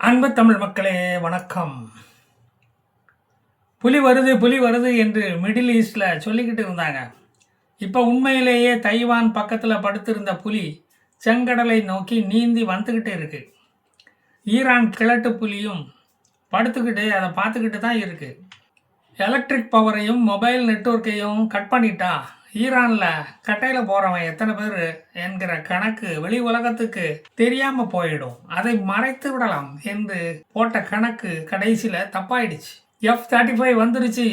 அன்பு தமிழ் மக்களே வணக்கம். புலி வருது என்று மிடில் ஈஸ்டில் சொல்லிக்கிட்டு இருந்தாங்க. இப்போ உண்மையிலேயே தைவான் பக்கத்தில் படுத்திருந்த புலி செங்கடலை நோக்கி நீந்தி வந்துக்கிட்டு இருக்கு. ஈரான் கிழட்டு புலியும் படுத்துக்கிட்டு அதை பார்த்துக்கிட்டு தான் இருக்கு. எலக்ட்ரிக் பவரையும் மொபைல் நெட்வொர்க்கையும் கட் பண்ணிட்டா ஈரானில் கட்டையில் போகிறவன் எத்தனை பேர் என்கிற கணக்கு வெளி உலகத்துக்கு தெரியாமல் போயிடும். அதை மறைத்து விடலாம் என்று போட்ட கணக்கு கடைசியில் தப்பாயிடுச்சு. F-35 வந்துருச்சு,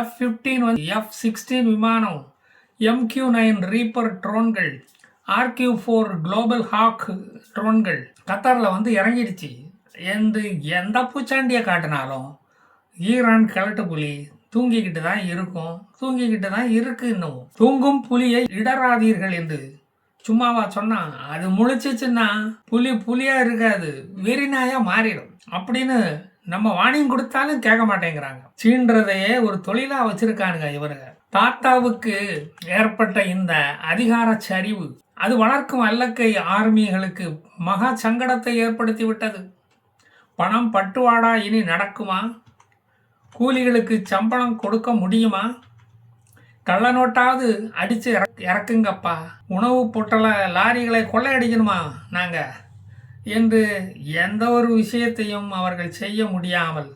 F-15 F-16 விமானம், MQ-9 ரீப்பர் ட்ரோன்கள், RQ-4 குளோபல் ஹாக் ட்ரோன்கள் கத்தாரில் இறங்கிடுச்சு என்று எந்த பூச்சாண்டியை காட்டினாலும் ஈரான் கிழட்டு புலி தூங்கிக்கிட்டு தான் இருக்கும், தூங்கிக்கிட்டு தான் இருக்கு. இன்னும் தூங்கும் புலியை இடராதீர்கள் என்று சும்மாவா சொன்னா? அது முழிச்சிச்சுன்னா புலியா இருக்காது, வெறிநாயா மாறிடும் அப்படின்னு நம்ம வாணியம் கொடுத்தாலும் கேட்க மாட்டேங்கிறாங்க. சீன்றதையே ஒரு தொழிலா வச்சிருக்கானுங்க இவருங்க. தாத்தாவுக்கு ஏற்பட்ட இந்த அதிகார சரிவு அது வளர்க்கும் அல்லக்கை ஆர்மிகளுக்கு மகா சங்கடத்தை ஏற்படுத்தி விட்டது. பணம் பட்டுவாடா இனி நடக்குமா? கூலிகளுக்கு சம்பளம் கொடுக்க முடியுமா? கள்ள நோட்டாவது அடித்து இறக்குங்கப்பா, உணவு பொட்டல லாரிகளை கொள்ளையடிக்கணுமா நாங்கள் என்று எந்த ஒரு விஷயத்தையும் அவர்கள் செய்ய முடியாமல்,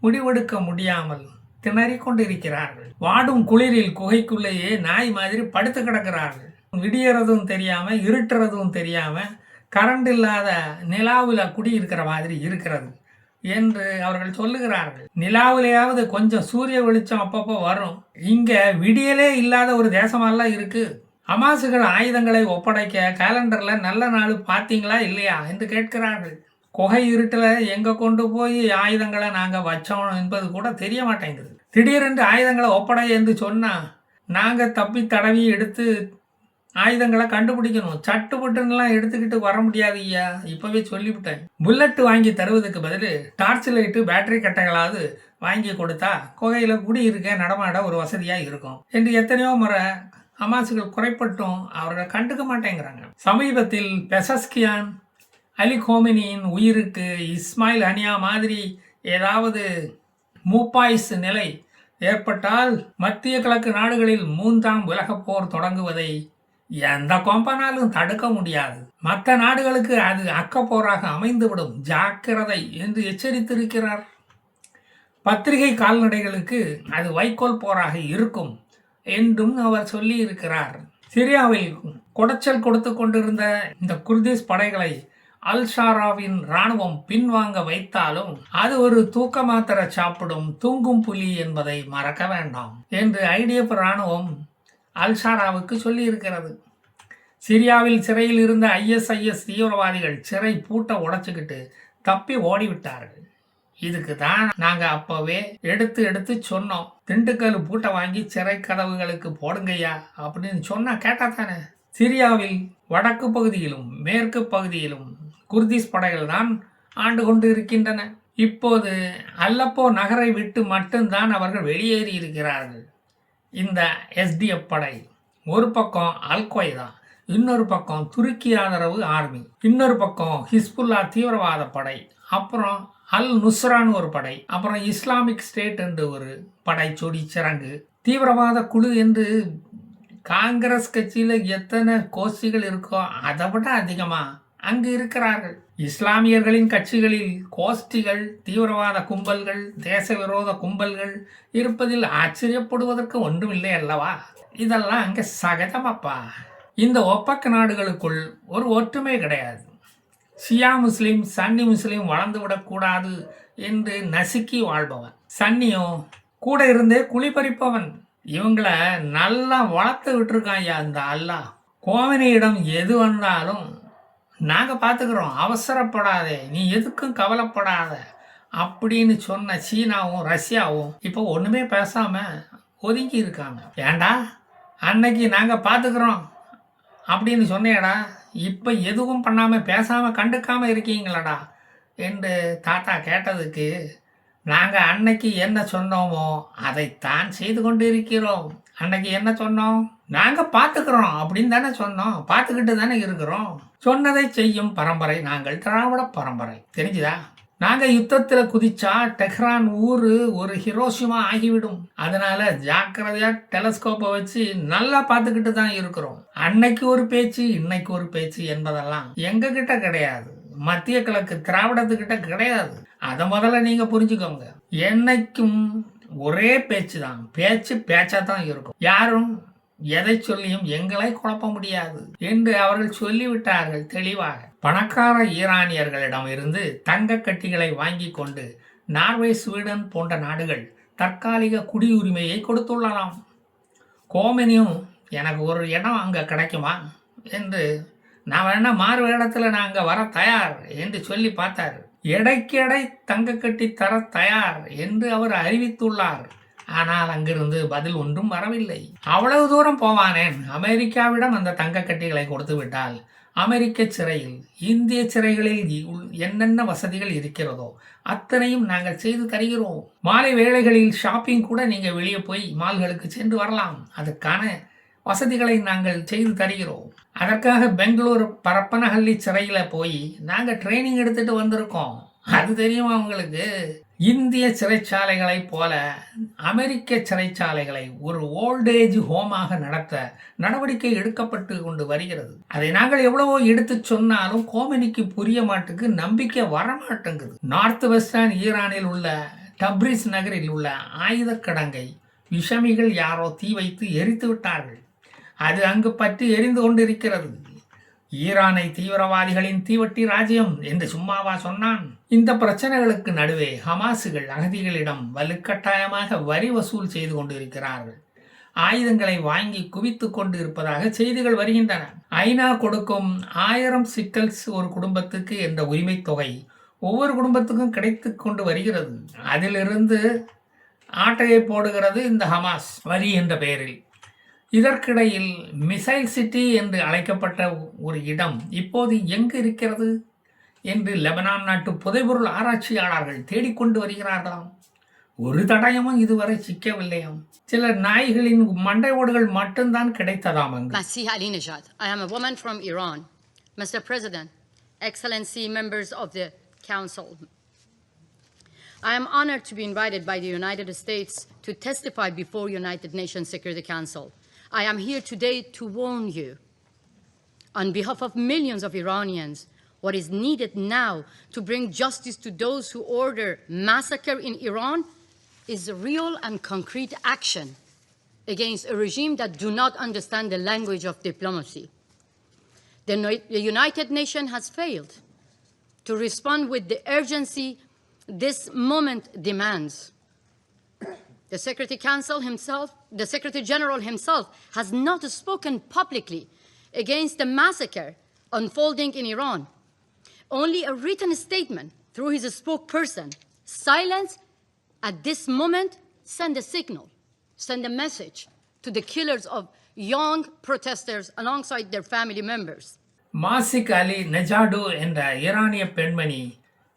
முடிவெடுக்க முடியாமல் திணறிக் கொண்டிருக்கிறார்கள். வாடும் குளிரில் குகைக்குள்ளேயே நாய் மாதிரி படுத்து கிடக்கிறார்கள். விடியறதும் தெரியாமல், இருட்டுறதும் தெரியாமல், கரண்ட் இல்லாத நிலாவில் குடியிருக்கிற மாதிரி இருக்கிறது என்று அவர்கள் சொல்லுகிறார்கள். நிலாவிலேயாவது கொஞ்சம் சூரிய வெளிச்சம் அப்பப்போ வரும். இங்க விடியலே இல்லாத ஒரு தேசமெல்லாம் இருக்கு. ஹமாசுகள் ஆயுதங்களை ஒப்படைக்க கேலண்டர்ல நல்ல நாள் பார்த்தீங்களா இல்லையா என்று கேட்கிறார்கள். குகை இருட்டில் எங்க கொண்டு போய் ஆயுதங்களை நாங்கள் வச்சோம் என்பது கூட தெரிய மாட்டேங்குது. திடீரென்று ஆயுதங்களை ஒப்படை என்று சொன்னா நாங்க தப்பி தடவி எடுத்து ஆயுதங்களை கண்டுபிடிக்கணும். சட்டுப்பட்டுலாம் எடுத்துக்கிட்டு வர முடியாது ஐயா, இப்பவே சொல்லிவிட்டேன். புல்லட் வாங்கி தருவதுக்கு பதில் டார்ச் லைட்டு பேட்டரி கட்டைகளாவது வாங்கி கொடுத்தா குகையில குடியிருக்க நடமாட ஒரு வசதியா இருக்கும் என்று எத்தனையோ முறை ஹமாசுகள் குறைப்பட்டும் அவர்கள் கண்டுக்க மாட்டேங்கிறாங்க. சமீபத்தில் பெசஸ்கியான் அலி கோமினியின் உயிருக்கு இஸ்மாயில் ஹனியா மாதிரி ஏதாவது மூப்பாய்ஸ் நிலை ஏற்பட்டால் மத்திய கிழக்கு நாடுகளில் 3ஆம் உலகப் போர் தொடங்குவதை எந்த கொம்பனாலும் தடுக்க முடியாது. மற்ற நாடுகளுக்கு அது அக்கப்போராக அமைந்துவிடும், ஜாக்கிரதை என்று எச்சரித்திருக்கிறார். பத்திரிகை கால்நடைகளுக்கு அது வைக்கோல் போராக இருக்கும் என்றும் அவர் சொல்லி இருக்கிறார். சிரியாவில் குடைச்சல் கொடுத்து கொண்டிருந்த இந்த குர்திஸ் படைகளை அல்-ஷாராவின் இராணுவம் பின்வாங்க வைத்தாலும் அது ஒரு தூக்க மாத்திரை சாப்பிடும் தூங்கும் புலி என்பதை மறக்க வேண்டாம் என்று IDF இராணுவம் அல்-ஷாராவுக்கு சொல்லி இருக்கிறது. சிரியாவில் சிறையில் இருந்த ISIS தீவிரவாதிகள் சிறை பூட்டை உடைச்சுக்கிட்டு தப்பி ஓடிவிட்டார்கள். இதுக்கு தான் நாங்கள் அப்போவே எடுத்து சொன்னோம், திண்டுக்கல் பூட்டை வாங்கி சிறை கதவுகளுக்கு போடுங்கய்யா அப்படின்னு சொன்னா கேட்டா தானே. சிரியாவில் வடக்கு பகுதியிலும் மேற்கு பகுதியிலும் குர்திஸ் படைகள் தான் ஆண்டு கொண்டு இருக்கின்றன. இப்போது அல்லப்போ நகரை விட்டு மட்டும்தான் அவர்கள் வெளியேறி இருக்கிறார்கள். இந்த SDF படை ஒரு பக்கம் அல்-கொய்தா, இன்னொரு பக்கம் துருக்கி ஆதரவு ஆர்மி, இன்னொரு பக்கம் ஹிஸ்புல்லா தீவிரவாத படை, அப்புறம் அல்-நுஸ்ரான்னு ஒரு படை, அப்புறம் இஸ்லாமிக் ஸ்டேட் என்று ஒரு படை சொடி சிறங்கு தீவிரவாத குழு என்று காங்கிரஸ் கட்சியில் எத்தனை கோஷ்டிகள் இருக்கோ அதை விட அதிகமாக அங்கு இருக்கிறார்கள். இஸ்லாமியர்களின் கட்சிகளில் கோஷ்டிகள், தீவிரவாத கும்பல்கள், தேச விரோத கும்பல்கள் இருப்பதில் ஆச்சரியப்படுவதற்கு ஒன்றுமில்லை அல்லவா? இதெல்லாம் அங்கே சகஜமப்பா. இந்த ஒப்பக்க நாடுகளுக்குள் ஒரு ஒற்றுமை கிடையாது. ஷியா முஸ்லீம் சன்னி முஸ்லீம் வளர்ந்து விடக்கூடாது என்று நசுக்கி வாழ்பவன், சன்னியும் கூட இருந்தே குழிப்பறிப்பவன். இவங்களை நல்லா வளர்த்து விட்டுருக்கான் ஐயா இந்த அல்லாஹ். கோவினியிடம் எது வந்தாலும் நாங்கள் பார்த்துக்கிறோம், அவசரப்படாதே, நீ எதுக்கும் கவலைப்படாத அப்படின்னு சொன்ன சீனாவும் ரஷ்யாவும் இப்போ ஒன்றுமே பேசாமல் ஒதுங்கி இருக்காங்க. ஏண்டா அன்னைக்கு நாங்கள் பார்த்துக்கிறோம் அப்படின்னு சொன்னேடா, இப்போ எதுவும் பண்ணாமல் பேசாமல் கண்டுக்காமல் இருக்கீங்களாடா என்று தாத்தா கேட்டதுக்கு நாங்கள் அன்னைக்கு என்ன சொன்னோமோ அதைத்தான் செய்து கொண்டு இருக்கிறோம். அன்னைக்கு என்ன சொன்னோம்? நாங்கள் பார்த்துக்கிறோம் அப்படின்னு தானே சொன்னோம், பார்த்துக்கிட்டு தானே இருக்கிறோம். சொன்னதை செய்யும் பரம்பரை நாங்கள், திராவிட பரம்பரை. தெரிஞ்சுதா? நாங்கள் யுத்தத்தில் குதிச்சா டெஹ்ரான் ஊர் ஒரு ஹிரோஷிமா ஆகிவிடும். அதனால ஜாக்கிரதையாக டெலஸ்கோப்பை வச்சு நல்லா பார்த்துக்கிட்டு தான் இருக்கிறோம். அன்னைக்கு ஒரு பேச்சு, இன்னைக்கு ஒரு பேச்சு என்பதெல்லாம் எங்க கிட்ட கிடையாது. மத்திய கிழக்கு திராவிடத்துக்கிட்ட கிடையாது. அதை முதல்ல நீங்க புரிஞ்சுக்கோங்க. என்னைக்கும் ஒரே பேச்சு தான். பேச்சு பேச்சா தான் இருக்கும். யாரும் எதை சொல்லியும் எங்களை குழப்ப முடியாது என்று அவர்கள் சொல்லிவிட்டார்கள் தெளிவாக. பணக்கார ஈரானியர்களிடம் இருந்து தங்க கட்டிகளை வாங்கி கொண்டு நார்வே, ஸ்வீடன் போன்ற நாடுகள் தற்காலிக குடியுரிமையை கொடுத்துள்ளலாம். கோமெனியும் எனக்கு ஒரு இடம் அங்கே கிடைக்குமா என்று, நான் வேணா மாறு வேடத்தில் நான் அங்கே வர தயார் என்று சொல்லி பார்த்தார். எடைக்கு எடை தங்க கட்டி தர தயார் என்று அவர் அறிவித்துள்ளார். ஆனால் அங்கிருந்து பதில் ஒன்றும் வரவில்லை. அவ்வளவு தூரம் போவானேன், அமெரிக்காவிடம் அந்த தங்க கட்டிகளை கொடுத்து விட்டால் அமெரிக்க சிறையில், இந்திய சிறைகளில் என்னென்ன வசதிகள் இருக்கிறதோ அத்தனையும் நாங்கள் செய்து தருகிறோம். மாலை வேளைகளில் ஷாப்பிங் கூட நீங்கள் வெளியே போய் மால்களுக்கு சென்று வரலாம். அதுக்கான வசதிகளை நாங்கள் செய்து தருகிறோம். அதற்காக பெங்களூர் பரப்பனஹள்ளி சிறையில் போய் நாங்கள் ட்ரைனிங் எடுத்துட்டு வந்திருக்கோம். அது தெரியுமா உங்களுக்கு? இந்திய சிறைச்சாலைகளை போல அமெரிக்க சிறைச்சாலைகளை ஒரு ஓல்டேஜ் ஹோமாக நடத்த நடவடிக்கை எடுக்கப்பட்டு கொண்டு வருகிறது. அதை நாங்கள் எவ்வளவோ எடுத்து சொன்னாலும் கோமெனிக்கு புரிய மாட்டுக்கு, நம்பிக்கை வரமாட்டேங்குது. நார்த் வெஸ்டர்ன் ஈரானில் உள்ள டப்ரிஸ் நகரில் உள்ள ஆயுத கிடங்கை விஷமிகள் யாரோ தீ வைத்து எரித்து விட்டார்கள். அது அங்கு பற்றி எரிந்து கொண்டிருக்கிறது. ஈரானை தீவிரவாதிகளின் தீவட்டி ராஜ்யம் என்று சும்மாவா சொன்னான்? இந்த பிரச்சனைகளுக்கு நடுவே ஹமாசுகள் அகதிகளிடம் வலுக்கட்டாயமாக வரி வசூல் செய்து கொண்டிருக்கிறார்கள். ஆயுதங்களை வாங்கி குவித்து கொண்டு இருப்பதாக செய்திகள் வருகின்றன. ஐநா கொடுக்கும் 1000 சிக்கல்ஸ் ஒரு குடும்பத்துக்கு என்ற உரிமை தொகை ஒவ்வொரு குடும்பத்துக்கும் கிடைத்து கொண்டு வருகிறது. அதிலிருந்து ஆட்டையை போடுகிறது இந்த ஹமாஸ் வரி என்ற பெயரில். இதற்கிடையில் மிசைல் சிட்டி என்று அழைக்கப்பட்ட ஒரு இடம் இப்போது எங்கு இருக்கிறது என்று லெபனான் நாட்டு புதைபொருள் ஆராய்ச்சியாளர்கள் தேடிக்கொண்டு வருகிறார்களாம். ஒரு தடயமும் இதுவரை சிக்கவில்லையாம். சில நாய்களின் மண்டை ஓடுகள் மட்டும்தான் கிடைத்ததாம். Masih Alinejad. I am a woman from Iran. Mr. President, Excellency, members of the Council, I am honored to be invited by the United States to testify before United Nations Security Council. I am here today to warn you, on behalf of millions of Iranians, what is needed now to bring justice to those who order massacre in Iran is real and concrete action against a regime that do not understand the language of diplomacy. The United Nations has failed to respond with the urgency this moment demands. The Security Council himself, the Secretary General himself, has not spoken publicly against the massacre unfolding in Iran. Only a written statement through his spokesperson, silence at this moment, send a signal, send a message to the killers of young protesters alongside their family members. மாசிக் அலி நெஜாடு என்ற ஈரானிய பெண்மணி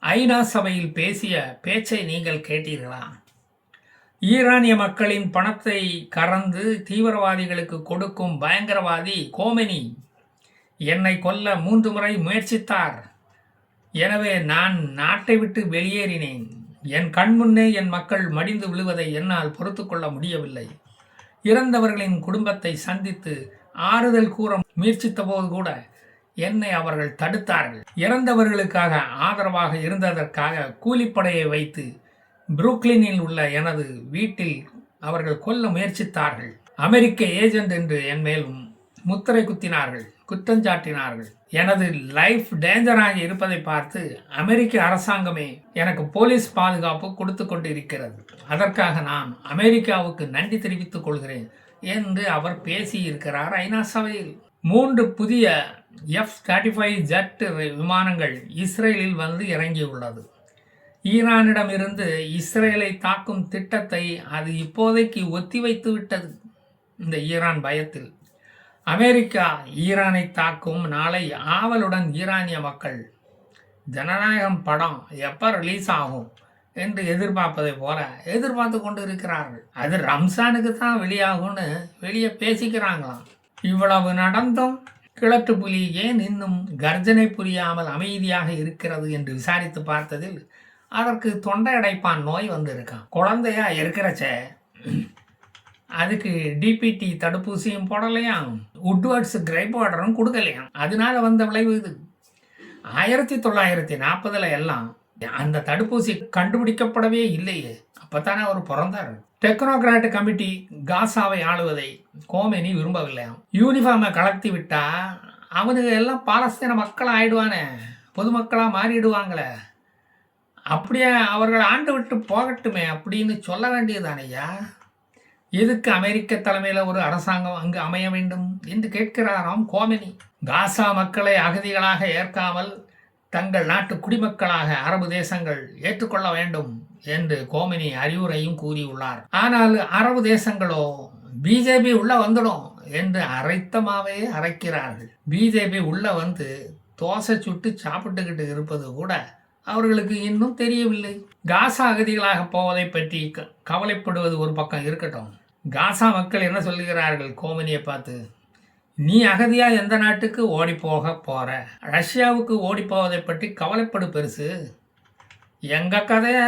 ஐநா சபையில் பேசிய பேச்சை நீங்கள் கேட்டீர்களா? ஈரானிய மக்களின் பணத்தை கறந்து தீவிரவாதிகளுக்கு கொடுக்கும் பயங்கரவாதி கோமெனி என்னை கொல்ல 3 முறை முயற்சித்தார். எனவே நான் நாட்டை விட்டு வெளியேறினேன். என் கண்முன்னே என் மக்கள் மடிந்து விழுவதை என்னால் பொறுத்து கொள்ள முடியவில்லை. இறந்தவர்களின் குடும்பத்தை சந்தித்து ஆறுதல் கூற முயற்சித்த போது கூட என்னை அவர்கள் தடுத்தார்கள். இறந்தவர்களுக்காக ஆதரவாக இருந்ததற்காக கூலிப்படையை வைத்து புரூக்ளினில் உள்ள எனது வீட்டில் அவர்கள் கொல்ல முயற்சித்தார்கள். அமெரிக்க ஏஜென்ட் என்று என் மேல் முத்திரை குத்தினார்கள், குற்றஞ்சாட்டினார்கள். எனது லைஃப் டேஞ்சராக இருப்பதை பார்த்து அமெரிக்க அரசாங்கமே எனக்கு போலீஸ் பாதுகாப்பு கொடுத்து கொண்டு இருக்கிறது. அதற்காக நான் அமெரிக்காவுக்கு நன்றி தெரிவித்துக் கொள்கிறேன் என்று அவர் பேசியிருக்கிறார் ஐநா சபையில். 3 புதிய F-35 ஜெட் விமானங்கள் இஸ்ரேலில் வந்து இறங்கியுள்ளது. ஈரானிடமிருந்து இஸ்ரேலை தாக்கும் திட்டத்தை அது இப்போதைக்கு ஒத்திவைத்து விட்டது. இந்த ஈரான் பயத்தில் அமெரிக்கா ஈரானை தாக்கும் நாளை ஆவலுடன் ஈரானிய மக்கள் ஜனநாயகம் படம் எப்போ ரிலீஸ் ஆகும் என்று எதிர்பார்ப்பதை போல எதிர்பார்த்து கொண்டு இருக்கிறார்கள். அது ரம்சானுக்கு தான் வெளியாகும்னு வெளியே பேசிக்கிறாங்களாம். இவ்வளவு நடந்தும் கிழட்டு புலி ஏன் இன்னும் கர்ஜனை புரியாமல் அமைதியாக இருக்கிறது என்று விசாரித்து பார்த்ததில் அதற்கு தொண்டை அடைப்பான் நோய் வந்திருக்கான். குழந்தையா இருக்கிறச்ச அதுக்கு டிபிடி தடுப்பூசியும் போடலையாம், உட்வர்ட்ஸ் கிரைப் வாட்டரும் கொடுக்கலையாம். அதனால வந்த விளைவு இது. 1940 எல்லாம் அந்த தடுப்பூசி கண்டுபிடிக்கப்படவே இல்லையே. அப்பத்தானே அவர் பிறந்தார். Technocrat committee காசாவை ஆளுவதை கோமெனி விரும்பவில்லையாம். யூனிஃபார்மை கலத்தி விட்டா அவனுங்க எல்லாம் பாலஸ்தீன மக்கள் ஆயிடுவானே, பொதுமக்களா மாறிடுவாங்களே, அப்படியே அவர்கள் ஆண்டு விட்டு போகட்டுமே அப்படின்னு சொல்ல வேண்டியதானையா. எதுக்கு அமெரிக்க தலைமையில் ஒரு அரசாங்கம் அங்கு அமைய வேண்டும் என்று கேட்கிறாராம் கோமெனி. காசா மக்களை அகதிகளாக ஏற்காமல் தங்கள் நாட்டு குடிமக்களாக அரபு தேசங்கள் ஏற்றுக்கொள்ள வேண்டும் என்று கோமெனி அறிவுரையும் கூறியுள்ளார். ஆனால் அரபு தேசங்களோ பிஜேபி உள்ள வந்துடும் என்று அரைத்தமாவே அரைக்கிறார்கள். பிஜேபி உள்ள வந்து தோசை சுட்டு சாப்பிட்டுக்கிட்டு இருப்பது கூட அவர்களுக்கு இன்னும் தெரியவில்லை. காசா அகதிகளாக போவதை பற்றி கவலைப்படுவது ஒரு பக்கம் இருக்கட்டும், காசா மக்கள் என்ன சொல்லுகிறார்கள் கோமெனியை பார்த்து? நீ அகதியா எந்த நாட்டுக்கு ஓடி போக போற? ரஷ்யாவுக்கு ஓடி போவதை பற்றி கவலைப்படு பெருசு, எங்க கதையை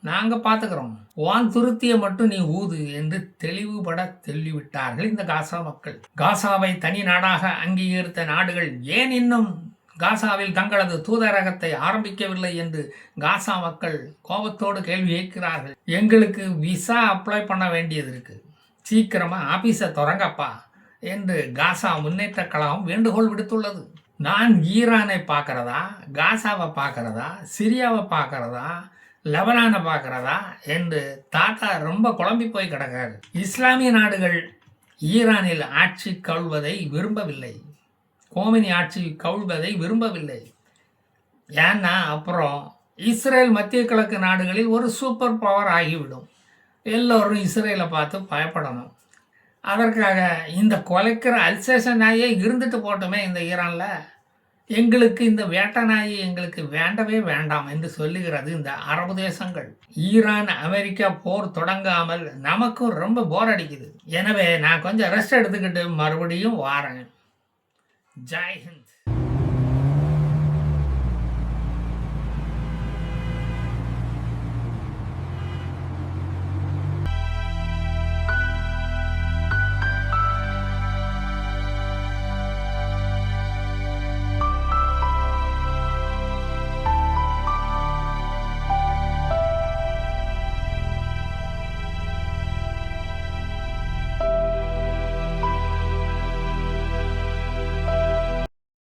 நாங்க பார்த்துக்கிறோம், வான் துருத்தியை மட்டும் நீ ஊது என்று தெளிவுபட சொல்லிவிட்டார்கள் இந்த காசா மக்கள். காசாவை தனி நாடாக அங்கீகரித்த நாடுகள் ஏன் இன்னும் காசாவில் தங்களது தூதரகத்தை ஆரம்பிக்கவில்லை என்று காசா மக்கள் கோபத்தோடு கேள்வி கேட்கிறார்கள். எங்களுக்கு விசா அப்ளை பண்ண வேண்டியது இருக்கு, சீக்கிரமா ஆபீஸை தொடங்கப்பா என்று காசா முன்னேற்ற கழகம் வேண்டுகோள் விடுத்துள்ளது. நான் ஈரானை பார்க்கறதா, காசாவை பார்க்கறதா, சிரியாவை பார்க்கறதா, லெபனானை பார்க்கறதா என்று தாத்தா ரொம்ப குழம்பி போய் கிடக்காரு. இஸ்லாமிய நாடுகள் ஈரானில் ஆட்சி கவுழ்வதை விரும்பவில்லை, கோமெனி ஆட்சி கவுழ்வதை விரும்பவில்லை. ஏன்னா அப்புறம் இஸ்ரேல் மத்திய கிழக்கு நாடுகளில் ஒரு சூப்பர் பவர் ஆகிவிடும், எல்லோரும் இஸ்ரேலை பார்த்து பயப்படணும். அதற்காக இந்த கொலைக்கிற அல்சேஷன் நாயே இருந்துட்டு போட்டோமே இந்த ஈரானில், எங்களுக்கு இந்த வேட்ட நாயை எங்களுக்கு வேண்டவே வேண்டாம் என்று சொல்லுகிறது இந்த அரபு தேசங்கள். ஈரான் அமெரிக்கா போர் தொடங்காமல் நமக்கும் ரொம்ப போர் அடிக்குது. எனவே நான் கொஞ்சம் ரெஸ்ட் எடுத்துக்கிட்டு மறுபடியும் வாரேன். ஜெய் ஹிந்த்.